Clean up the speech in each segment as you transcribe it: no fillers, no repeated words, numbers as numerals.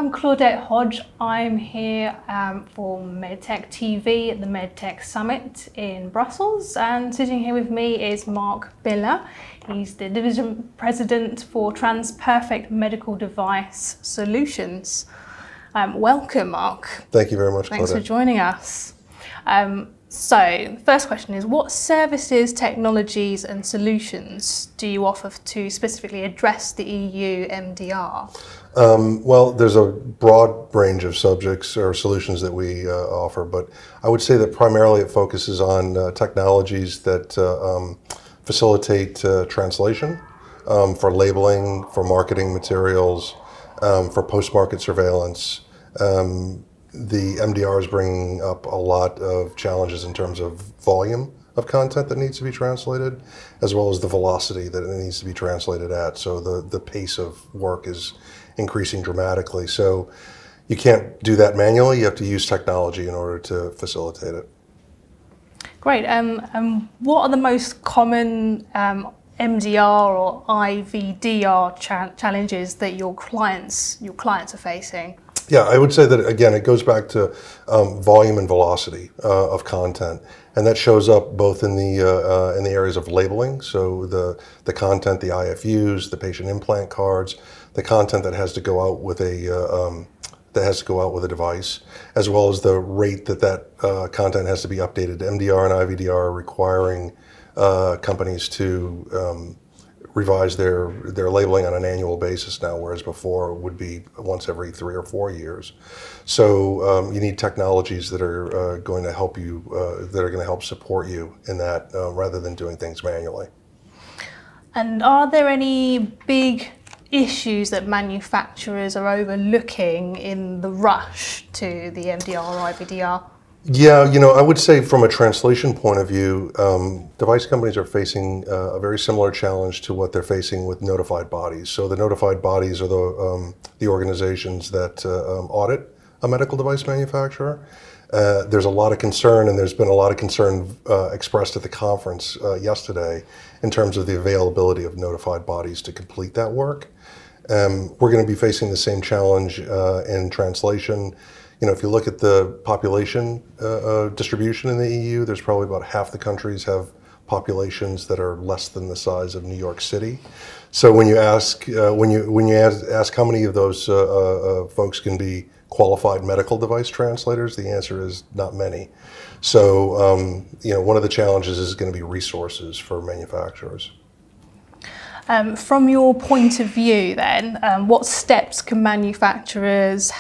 I'm Claudette Hodge. I'm here for MedTech TV at the MedTech Summit in Brussels, and sitting here with me is Marc Miller. He's the Division President for TransPerfect Medical Device Solutions. Welcome, Marc. Thank you very much, Claudette. Thanks for joining us. So, the first question is, what services, technologies and solutions do you offer to specifically address the EU MDR? Well, there's a broad range of subjects or solutions that we offer, but I would say that primarily it focuses on technologies that facilitate translation for labeling, for marketing materials, for post-market surveillance. The MDR is bringing up a lot of challenges in terms of volume of content that needs to be translated, as well as the velocity that it needs to be translated at. So the pace of work is increasing dramatically. So you can't do that manually. You have to use technology in order to facilitate it. Great. What are the most common MDR or IVDR challenges that your clients are facing? Yeah, I would say that, again, it goes back to volume and velocity of content, and that shows up both in the areas of labeling, so the content, the IFUs, the patient implant cards, the content that has to go out with a device, as well as the rate that content has to be updated. MDR and IVDR are requiring companies to revise their labeling on an annual basis now, whereas before it would be once every 3 or 4 years. So you need technologies that are going to help you, that are going to help support you in that, rather than doing things manually. And are there any big issues that manufacturers are overlooking in the rush to the MDR or IVDR? Yeah, I would say from a translation point of view, device companies are facing a very similar challenge to what they're facing with notified bodies. So the notified bodies are the organizations that audit a medical device manufacturer. There's a lot of concern, and there's been a lot of concern expressed at the conference yesterday in terms of the availability of notified bodies to complete that work. We're going to be facing the same challenge in translation. If you look at the population distribution in the EU, there's probably about half the countries have populations that are less than the size of New York City. So when you ask ask how many of those folks can be qualified medical device translators, the answer is not many. So one of the challenges is going to be resources for manufacturers. From your point of view then, what steps can manufacturers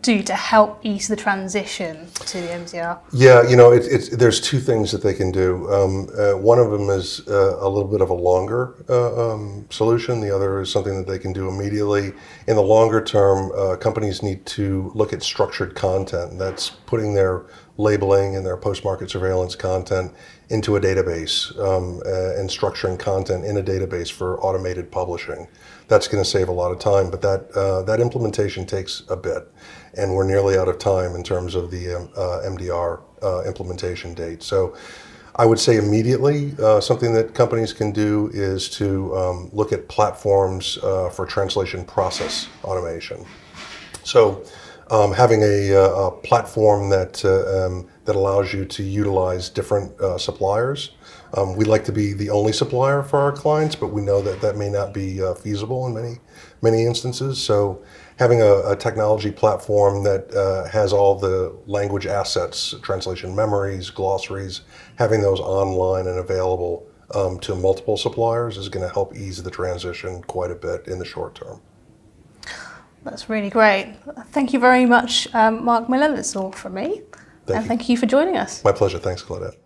do to help ease the transition to the MDR? Yeah, there's two things that they can do. One of them is a little bit of a longer solution. The other is something that they can do immediately. In the longer term, companies need to look at structured content. That's putting their labeling and their post-market surveillance content into a database and structuring content in a database for automated publishing. That's going to save a lot of time, but that implementation takes a bit, and we're nearly out of time in terms of the MDR implementation date. So I would say immediately something that companies can do is to look at platforms for translation process automation. So having a platform that allows you to utilize different suppliers. We'd like to be the only supplier for our clients, but we know that may not be feasible in many instances. So having a technology platform that has all the language assets, translation memories, glossaries, having those online and available to multiple suppliers is going to help ease the transition quite a bit in the short term. That's really great. Thank you very much, Marc Miller. That's all from me. Thank you for joining us. My pleasure. Thanks, Claudette.